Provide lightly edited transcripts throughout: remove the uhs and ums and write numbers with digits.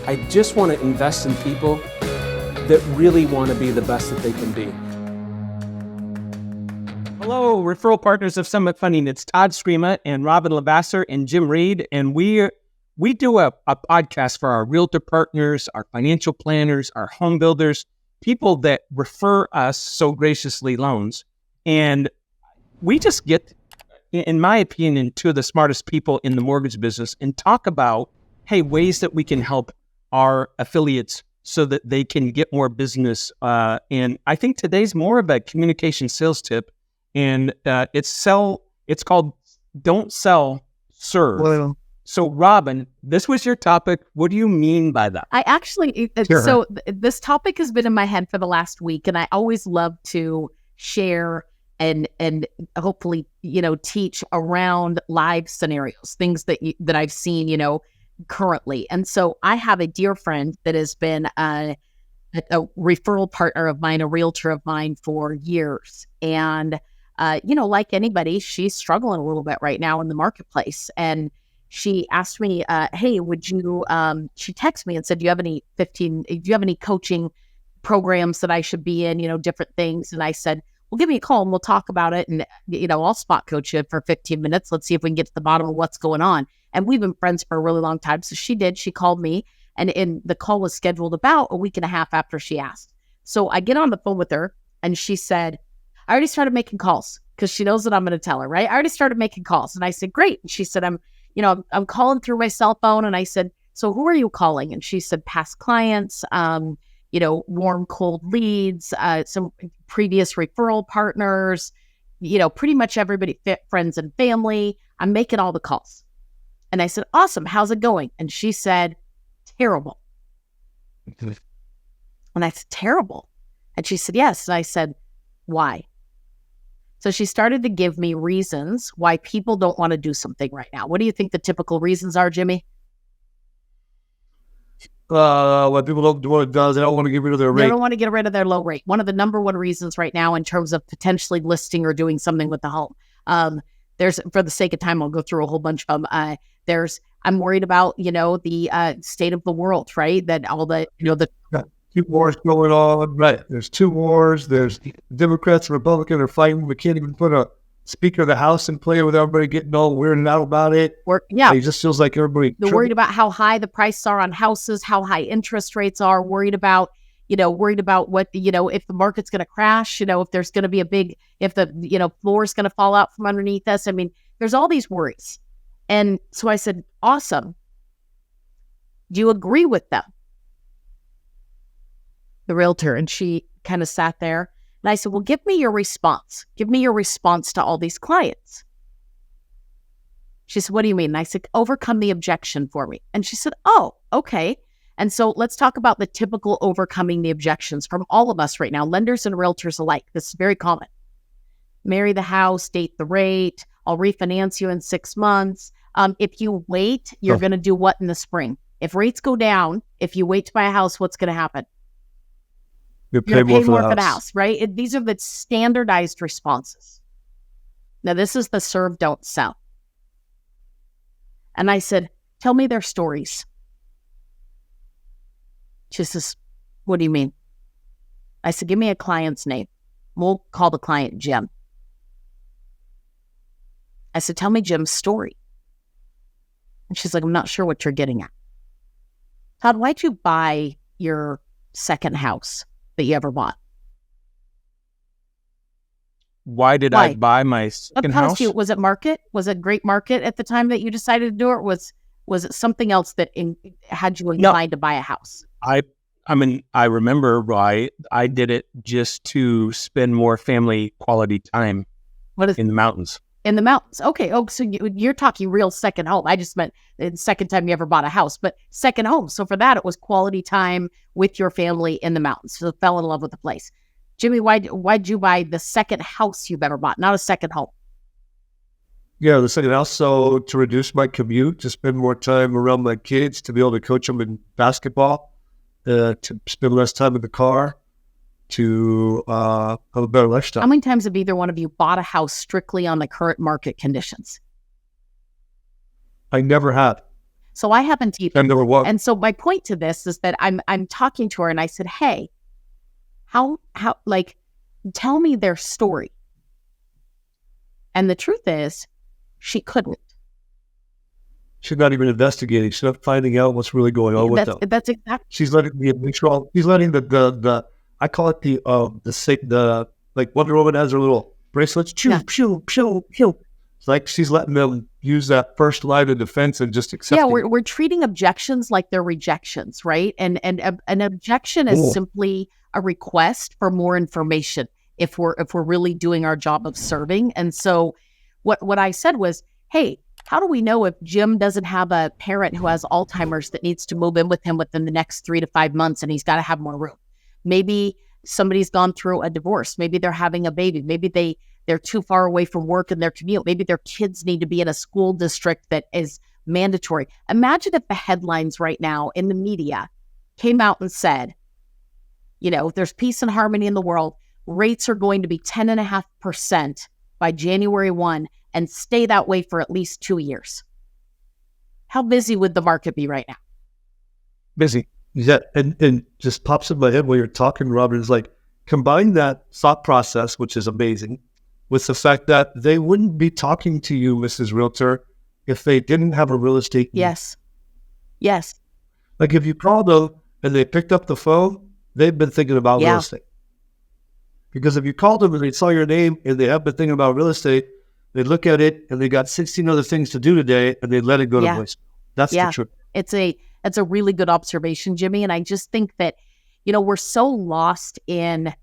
I just want to invest in people that really want to be the best that they can be. Hello, referral partners of Summit Funding. It's Todd Scrima and Robyn LaVassaur and Jim Reed, and we do a podcast for our realtor partners, our financial planners, our home builders, people that refer us so graciously loans. And we just get, in my opinion, two of the smartest people in the mortgage business and talk about, hey, ways that we can help our affiliates so that they can get more business. And I think today's more of a communication sales tip. And it's called Don't Sell, Serve. Well, so Robyn, this was your topic. What do you mean by that? I actually, this topic has been in my head for the last week, and I always love to share and hopefully, teach around live scenarios, things that I've seen, currently. And so I have a dear friend that has been a referral partner of mine, a realtor of mine for years. And, like anybody, she's struggling a little bit right now in the marketplace. And she asked me, hey, would you, she texted me and said, do you have any coaching programs that I should be in, different things? And I said, well, give me a call and we'll talk about it. And, I'll spot coach you for 15 minutes. Let's see if we can get to the bottom of what's going on. And we've been friends for a really long time. So she called me, and the call was scheduled about a week and a half after she asked. So I get on the phone with her and she said, I already started making calls, because she knows that I'm going to tell her, right? I already started making calls. And I said, great. And she said, I'm calling through my cell phone. And I said, so who are you calling? And she said, past clients, warm, cold leads, some previous referral partners, pretty much everybody, friends and family. I'm making all the calls. And I said, awesome. How's it going? And she said, terrible. And I said, terrible. And she said, yes. And I said, why? So she started to give me reasons why people don't want to do something right now. What do you think the typical reasons are, Jimmy? What people don't do, they don't want to get rid of their rate. They don't want to get rid of their low rate. One of the number one reasons right now in terms of potentially listing or doing something with the home. There's, for the sake of time, I'll go through a whole bunch of them. I'm worried about, the state of the world, right? That all the, two wars going on, right? There's two wars. There's Democrats and Republicans are fighting. We can't even put a Speaker of the House in play with everybody getting all weirded out about it. It just feels like everybody. They're worried about how high the prices are on houses, how high interest rates are, worried about what, if the market's going to crash, if there's going to be if the, floor is going to fall out from underneath us. I mean, there's all these worries. And so I said, awesome. Do you agree with them? The realtor. And she kind of sat there. And I said, well, give me your response. Give me your response to all these clients. She said, what do you mean? And I said, overcome the objection for me. And she said, oh, okay. And so let's talk about the typical overcoming the objections from all of us right now, lenders and realtors alike. This is very common. Marry the house, date the rate. I'll refinance you in 6 months. If you wait, you're going to do what in the spring? If rates go down, if you wait to buy a house, what's going to happen? You're going to pay more for the house, right? These are the standardized responses. Now, this is the serve, don't sell. And I said, tell me their stories. She says, what do you mean? I said, give me a client's name. We'll call the client Jim. I said, tell me Jim's story. And she's like, I'm not sure what you're getting at. Todd, why'd you buy your second house that you ever bought? Why did I buy my second house? Was it market? Was it great market at the time that you decided to do it? Was it something else that had you inclined to buy a house? I remember I did it just to spend more family quality time in the mountains. In the mountains. Okay. Oh, so you're talking real second home. I just meant the second time you ever bought a house, but second home. So for that, it was quality time with your family in the mountains. So fell in love with the place. Jimmy, why'd you buy the second house you've ever bought, not a second home? Yeah, the second house. So to reduce my commute, to spend more time around my kids, to be able to coach them in basketball, to spend less time in the car, to have a better lifestyle. How many times have either one of you bought a house strictly on the current market conditions? I never have. So I haven't either. And number one. And so my point to this is that I'm talking to her and I said, hey, how like, tell me their story. And the truth is, she couldn't. She's not even investigating. She's not finding out what's really going on with them. That's exactly. She's letting she's letting the I call it the like Wonder Woman has her little bracelets. Pew, pew, pew, pew. It's like she's letting them use that first line of defense and just accepting. Yeah, we're treating objections like they're rejections, right? And an objection is simply a request for more information if we're really doing our job of serving. And so what I said was, hey, how do we know if Jim doesn't have a parent who has Alzheimer's that needs to move in with him within the next 3 to 5 months and he's got to have more room? Maybe somebody's gone through a divorce. Maybe they're having a baby. Maybe they're too far away from work in their commute. Maybe their kids need to be in a school district that is mandatory. Imagine if the headlines right now in the media came out and said, there's peace and harmony in the world. Rates are going to be 10.5% by January 1 and stay that way for at least 2 years. How busy would the market be right now? Busy. Yeah, and just pops in my head while you're talking, Robyn, is like, combine that thought process, which is amazing, with the fact that they wouldn't be talking to you, Mrs. Realtor, if they didn't have a real estate need. Yes. Like if you called them and they picked up the phone, they've been thinking about real estate. Because if you called them and they saw your name and they have been thinking about real estate, they look at it and they got 16 other things to do today and they let it go to voice. That's the truth. It's a really good observation, Jimmy. And I just think that, we're so lost in,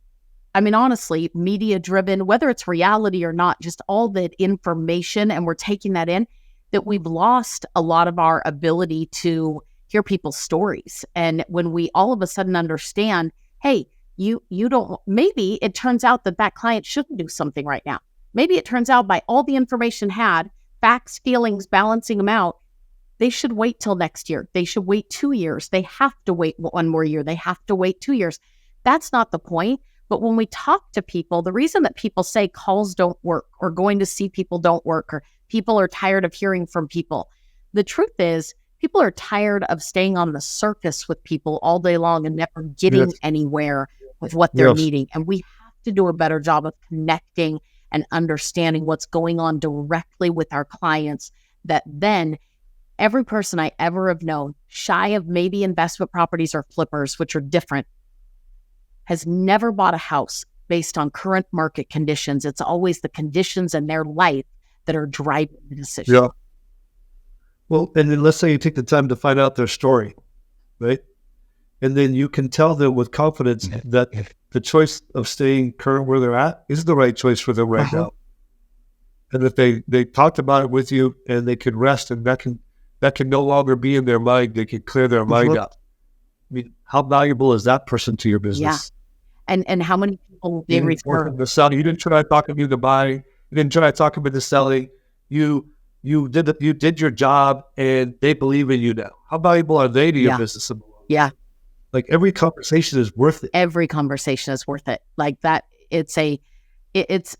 honestly, media driven, whether it's reality or not, just all the information, and we're taking that in, that we've lost a lot of our ability to hear people's stories. And when we all of a sudden understand, hey, you don't, maybe it turns out that client shouldn't do something right now. Maybe it turns out by all the information had, facts, feelings, balancing them out, they should wait till next year. They should wait 2 years. They have to wait 1 more year. They have to wait 2 years. That's not the point. But when we talk to people, the reason that people say calls don't work or going to see people don't work or people are tired of hearing from people, the truth is people are tired of staying on the surface with people all day long and never getting anywhere with what they're needing. And we have to do a better job of connecting and understanding what's going on directly with our clients, that then every person I ever have known, shy of maybe investment properties or flippers, which are different, has never bought a house based on current market conditions. It's always the conditions in their life that are driving the decision. Yeah. Well, and then let's say you take the time to find out their story, right? And then you can tell them with confidence that the choice of staying current where they're at is the right choice for them right now. And if they talked about it with you and they could rest, and that can no longer be in their mind, they can clear their mind out. How valuable is that person to your business? Yeah. And how many people will they refer? The selling. You didn't try talking to the buying. You didn't try talking about the selling. You did your job, and they believe in you now. How valuable are they to your business? Yeah. Like every conversation is worth it. Every conversation is worth it. Like that. It's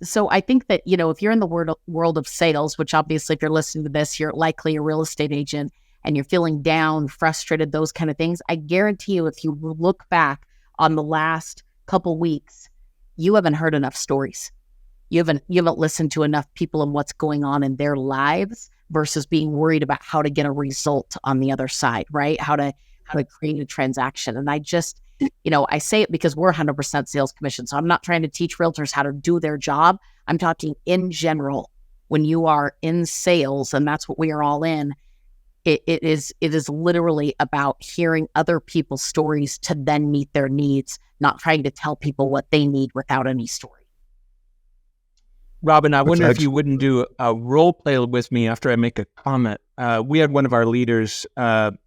so I think that, if you're in the world of sales, which obviously if you're listening to this, you're likely a real estate agent and you're feeling down, frustrated, those kind of things. I guarantee you, if you look back on the last couple weeks, you haven't heard enough stories. You haven't listened to enough people and what's going on in their lives versus being worried about how to get a result on the other side, right? How to create a transaction. And I just, I say it because we're 100% sales commission. So I'm not trying to teach realtors how to do their job. I'm talking in general. When you are in sales, and that's what we are all in, it is literally about hearing other people's stories to then meet their needs, not trying to tell people what they need without any story. Robyn, I wonder if you wouldn't do a role play with me after I make a comment. We had one of our leaders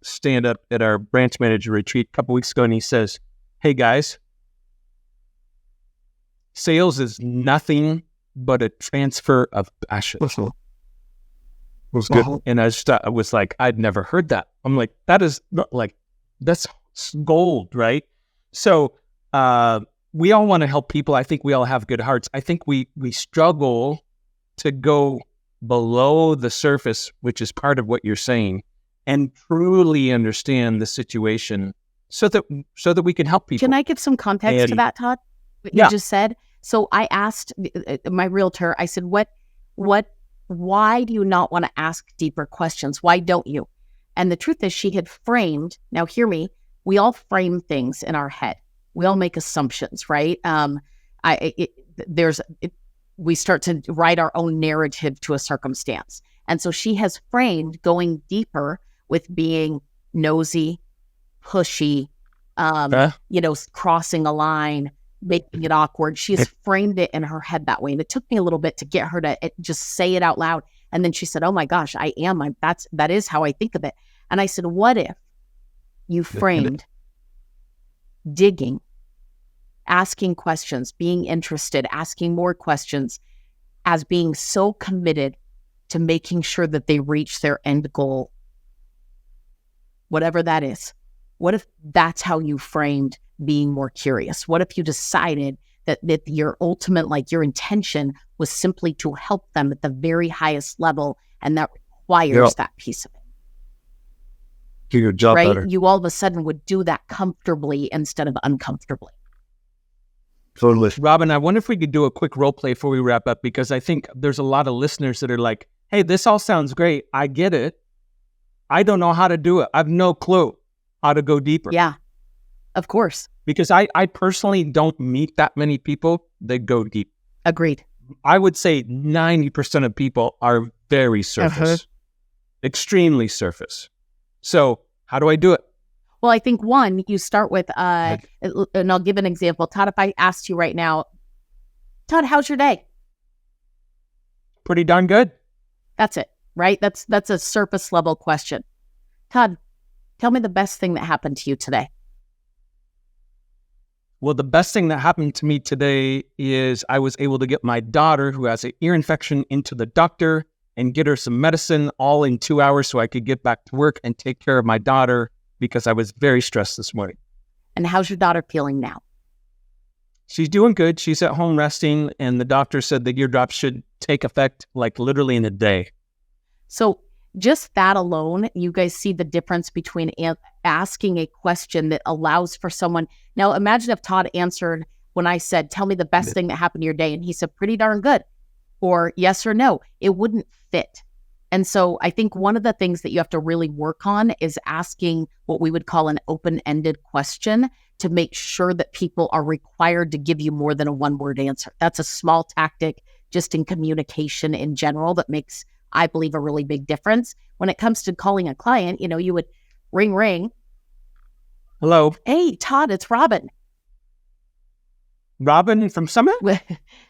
stand up at our branch manager retreat a couple weeks ago, and he says, "Hey guys, sales is nothing but a transfer of passion." Was good. And I was like, I'd never heard that. I'm like, that's gold, right? So we all want to help people. I think we all have good hearts. I think we struggle to go below the surface, which is part of what you're saying, and truly understand the situation so that we can help people. Can I give some context to that, Todd? What you just said? So I asked my realtor, I said, why do you not want to ask deeper questions? Why don't you? And the truth is she had framed, now hear me, we all frame things in our head. We all make assumptions, right? We start to write our own narrative to a circumstance. And so she has framed going deeper with being nosy, pushy, crossing a line, making it awkward. She has framed it in her head that way. And it took me a little bit to get her to just say it out loud. And then she said, oh my gosh, that is how I think of it. And I said, what if you framed digging, asking questions, being interested, asking more questions as being so committed to making sure that they reach their end goal, whatever that is? What if that's how you framed being more curious? What if you decided that your ultimate, your intention was simply to help them at the very highest level, and that requires that piece of it? Do your job better. You all of a sudden would do that comfortably instead of uncomfortably. Totally. Robyn, I wonder if we could do a quick role play before we wrap up, because I think there's a lot of listeners that are like, hey, this all sounds great. I get it. I don't know how to do it. I have no clue how to go deeper. Yeah, of course. Because I personally don't meet that many people that go deep. Agreed. I would say 90% of people are very surface, extremely surface. So how do I do it? Well, I think one, you start with, and I'll give an example. Todd, if I asked you right now, Todd, how's your day? Pretty darn good. That's it, right? That's a surface level question. Todd, tell me the best thing that happened to you today. Well, the best thing that happened to me today is I was able to get my daughter, who has an ear infection, into the doctor and get her some medicine all in 2 hours so I could get back to work and take care of my daughter, because I was very stressed this morning. And how's your daughter feeling now? She's doing good. She's at home resting, and the doctor said the eardrops should take effect literally in a day. So just that alone, you guys see the difference between asking a question that allows for someone. Now, imagine if Todd answered when I said, tell me the best thing that happened to your day. And he said, pretty darn good. Or yes or no. It wouldn't fit. And so I think one of the things that you have to really work on is asking what we would call an open-ended question to make sure that people are required to give you more than a one-word answer. That's a small tactic just in communication in general that makes, I believe, a really big difference. When it comes to calling a client, you would ring. Hello. Hey, Todd, it's Robyn. Robyn from Summit?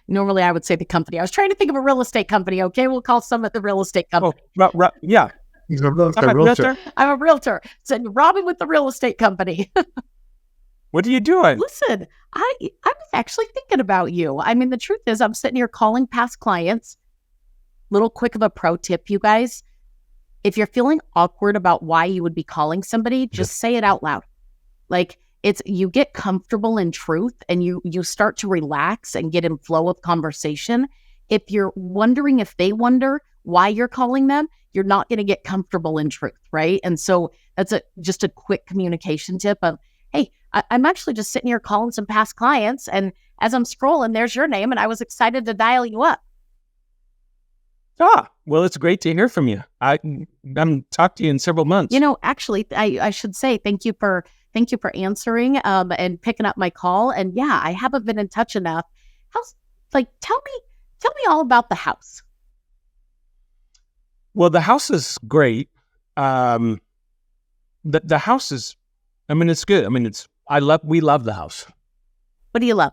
Normally I would say the company. I was trying to think of a real estate company. Okay, we'll call Summit the real estate company. Oh, yeah. He's a realtor. I'm a realtor. So Robyn with the real estate company. What are you doing? Listen, I was actually thinking about you. I mean, the truth is I'm sitting here calling past clients. Little quick of a pro tip, you guys. If you're feeling awkward about why you would be calling somebody, just say it out loud. You get comfortable in truth and you start to relax and get in flow of conversation. If you're wondering if they wonder why you're calling them, you're not going to get comfortable in truth, right? And so that's just a quick communication tip of, hey, I'm actually just sitting here calling some past clients, and as I'm scrolling, there's your name, and I was excited to dial you up. Well, it's great to hear from you. I'm talk to you in several months. Actually, I should say thank you for answering and picking up my call. And yeah, I haven't been in touch enough. Tell me all about the house. Well, the house is great. The house is, it's good. We love the house. What do you love?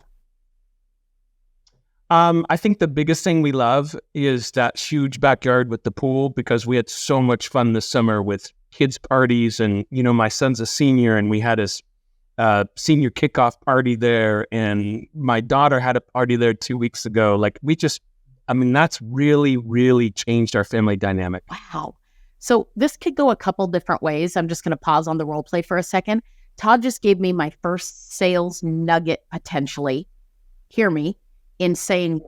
I think the biggest thing we love is that huge backyard with the pool, because we had so much fun this summer with kids' parties. And, my son's a senior, and we had his senior kickoff party there. And my daughter had a party there 2 weeks ago. That's really, really changed our family dynamic. Wow. So this could go a couple different ways. I'm just going to pause on the role play for a second. Todd just gave me my first sales nugget, potentially. Hear me. In saying,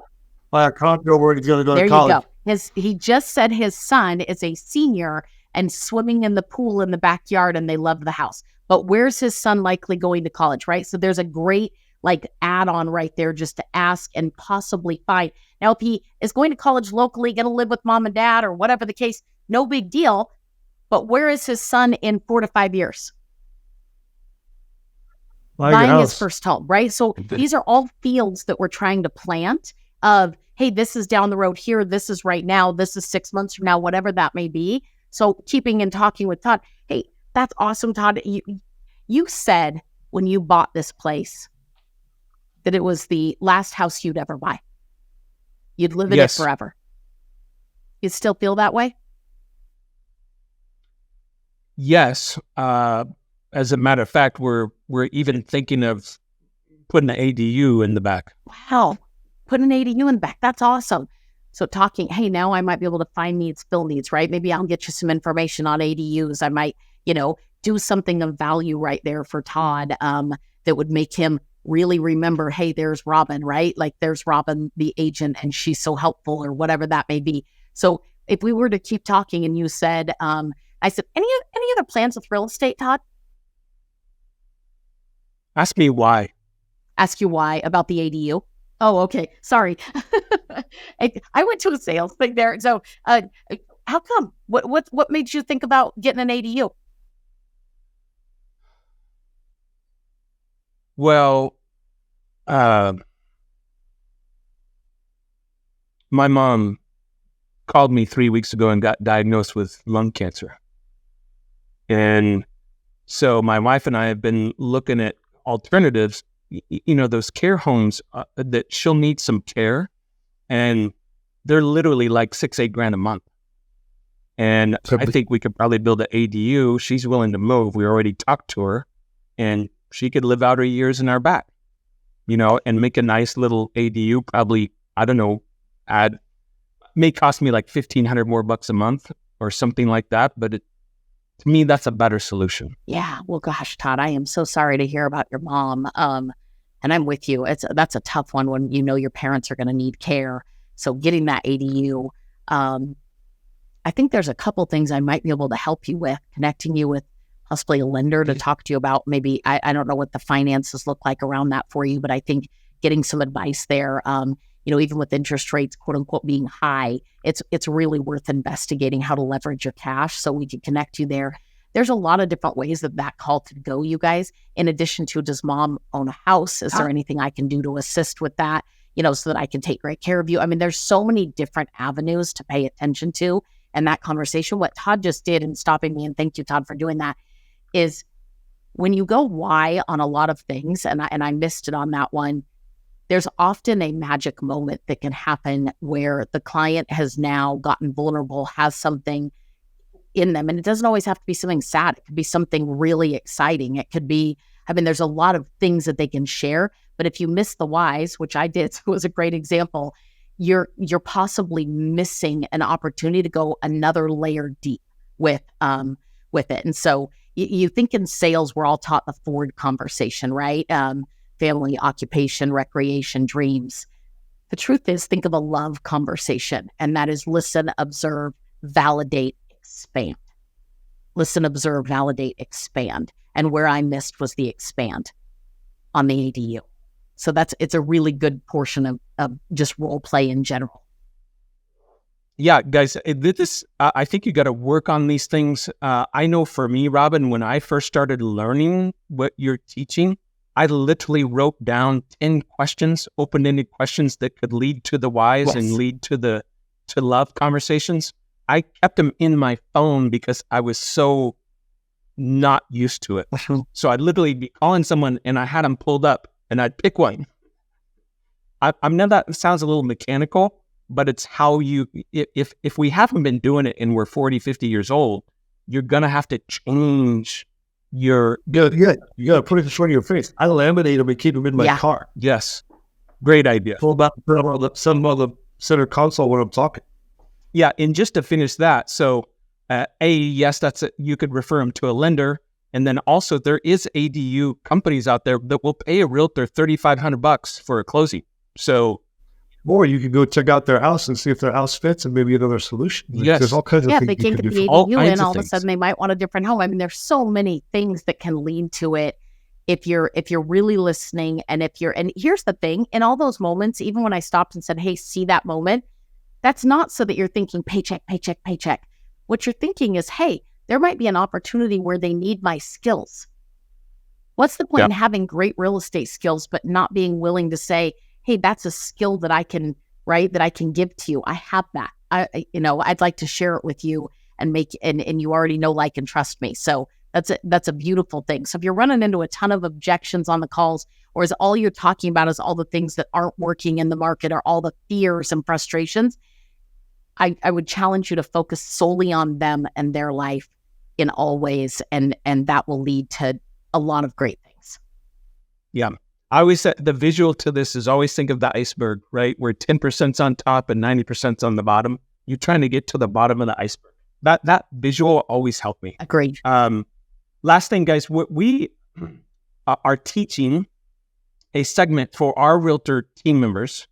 I can't go where he's going to go to college. There you go. He just said his son is a senior and swimming in the pool in the backyard and they love the house. But where's his son likely going to college, right? So there's a great like add-on right there just to ask and possibly find. Now, if he is going to college locally, going to live with mom and dad or whatever the case, no big deal. But where is his son in 4 to 5 years? Buying his first home, right? So these are all fields that we're trying to plant of, hey, this is down the road here. This is right now. This is 6 months from now, whatever that may be. So keeping and talking with Todd. Hey, that's awesome, Todd. You said when you bought this place that it was the last house you'd ever buy. You'd live in it forever. You still feel that way? Yes. As a matter of fact, we're even thinking of putting an ADU in the back. Wow. Put an ADU in the back. That's awesome. So talking, hey, now I might be able to find needs, fill needs, right? Maybe I'll get you some information on ADUs. I might, do something of value right there for Todd that would make him really remember, hey, there's Robyn, right? Like there's Robyn, the agent, and she's so helpful or whatever that may be. So if we were to keep talking and you said, I said, any other plans with real estate, Todd? Ask me why. Ask you why about the ADU? Oh, okay. Sorry. I went to a sales thing there. So how come? What made you think about getting an ADU? Well, my mom called me 3 weeks ago and got diagnosed with lung cancer. And so my wife and I have been looking at alternatives, those care homes that she'll need some care. And they're literally like $6-8 grand a month. And I think we could probably build an ADU. She's willing to move. We already talked to her. And she could live out her years in our back, and make a nice little ADU. Probably, I don't know, may cost me like $1,500 more a month or something like that. But to me, that's a better solution. Yeah. Well, gosh, Todd, I am so sorry to hear about your mom. And I'm with you. That's a tough one when your parents are going to need care. So getting that ADU, I think there's a couple things I might be able to help you with, connecting you with possibly a lender to talk to you about. Maybe, I don't know what the finances look like around that for you, but I think getting some advice there, even with interest rates, quote unquote, being high, it's really worth investigating how to leverage your cash so we can connect you there. There's a lot of different ways that call could go, you guys. In addition to, does mom own a house? Is there anything I can do to assist with that, so that I can take great care of you? I mean, there's so many different avenues to pay attention to in that conversation. What Todd just did in stopping me, and thank you, Todd, for doing that, is when you go why on a lot of things, and I missed it on that one, there's often a magic moment that can happen where the client has now gotten vulnerable, has something in them. And it doesn't always have to be something sad. It could be something really exciting. It could be, there's a lot of things that they can share. But if you miss the whys, which I did, so it was a great example, you're possibly missing an opportunity to go another layer deep with it. And so you think in sales, we're all taught the Ford conversation, right? Family, occupation, recreation, dreams. The truth is, think of a love conversation, and that is listen, observe, validate, expand. Listen, observe, validate, expand. And where I missed was the expand on the ADU. So it's a really good portion of just role play in general. Yeah, guys, I think you got to work on these things. I know for me, Robyn, when I first started learning what you're teaching, I literally wrote down 10 questions, open-ended questions that could lead to the whys and lead to love conversations. I kept them in my phone because I was so not used to it. So I'd literally be calling someone and I had them pulled up and I'd pick one. I know that sounds a little mechanical, but it's how if we haven't been doing it and we're 40, 50 years old, you're going to have to change your... You got to put it in front of your face. I laminate them and keep them in my car. Yes. Great idea. Pull back some of the center console when I'm talking. Yeah. And just to finish that. So yes, you could refer them to a lender. And then also there is ADU companies out there that will pay a realtor $3,500 for a closing. So Or you can go check out their house and see if their house fits and maybe another solution. Yes. There's all kinds of Yeah, things they you can't can get do. the all ADU kinds in, of all of a things. sudden they might want a different home. I mean, there's so many things that can lead to it if you're really listening. And here's the thing, in all those moments, even when I stopped and said, hey, see that moment, that's not so that you're thinking paycheck, paycheck, paycheck. What you're thinking is, hey, there might be an opportunity where they need my skills. What's the point in having great real estate skills, but not being willing to say, hey, that's a skill that I can, right, that I can give to you. I have that. I'd like to share it with you and and you already know, like, and trust me. So that's a beautiful thing. So if you're running into a ton of objections on the calls, or is all you're talking about is all the things that aren't working in the market or all the fears and frustrations, I would challenge you to focus solely on them and their life in all ways. And that will lead to a lot of great things. Yeah. I always said the visual to this is always think of the iceberg, right? Where 10%'s on top and 90%'s on the bottom. You're trying to get to the bottom of the iceberg. That visual always helped me. Agreed. Last thing, guys, we are teaching a segment for our realtor team members.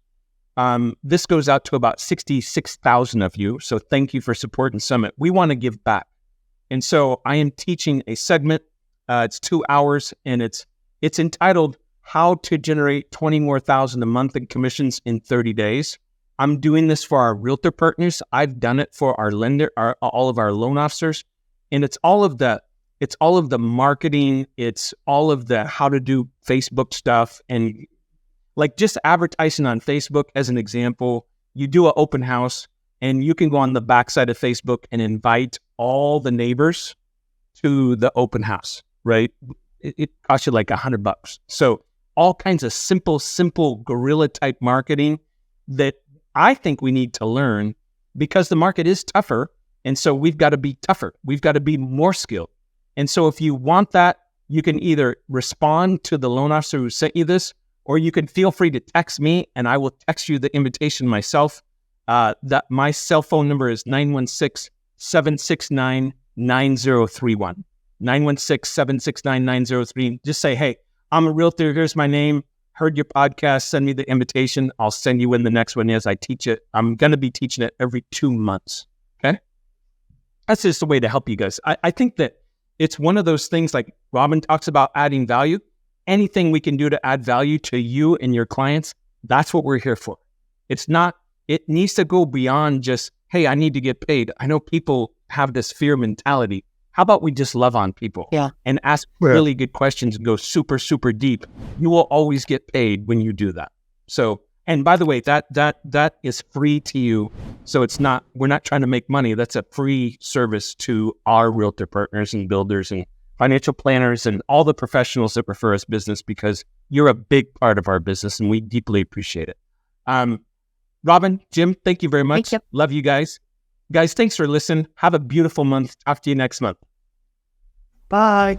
This goes out to about 66,000 of you. So thank you for supporting Summit. We want to give back. And so I am teaching a segment. It's 2 hours, and it's entitled How to Generate 20 More Thousand a Month in Commissions in 30 Days. I'm doing this for our realtor partners. I've done it for our lender, all of our loan officers. And it's all of the marketing. It's all of the how to do Facebook stuff, and like just advertising on Facebook as an example. You do an open house and you can go on the backside of Facebook and invite all the neighbors to the open house, right? It costs you like $100. So all kinds of simple guerrilla type marketing that I think we need to learn, because the market is tougher. And so we've got to be tougher. We've got to be more skilled. And so if you want that, you can either respond to the loan officer who sent you this, or you can feel free to text me and I will text you the invitation myself. That my cell phone number is 916-769-9031. 916-769-9031. Just say, hey, I'm a realtor. Here's my name. Heard your podcast. Send me the invitation. I'll send you when the next one is. I teach it. I'm going to be teaching it every 2 months. Okay. That's just a way to help you guys. I think that it's one of those things, like Robyn talks about adding value. Anything we can do to add value to you and your clients, that's what we're here for. It needs to go beyond just, hey, I need to get paid. I know people have this fear mentality. How about we just love on people and ask really good questions and go super, super deep? You will always get paid when you do that. So, and by the way, that is free to you. So we're not trying to make money. That's a free service to our realtor partners and builders and financial planners and all the professionals that refer us business, because you're a big part of our business and we deeply appreciate it. Robyn, Jim, thank you very much. Thank you. Love you guys. Guys, thanks for listening. Have a beautiful month. Talk to you next month. Bye.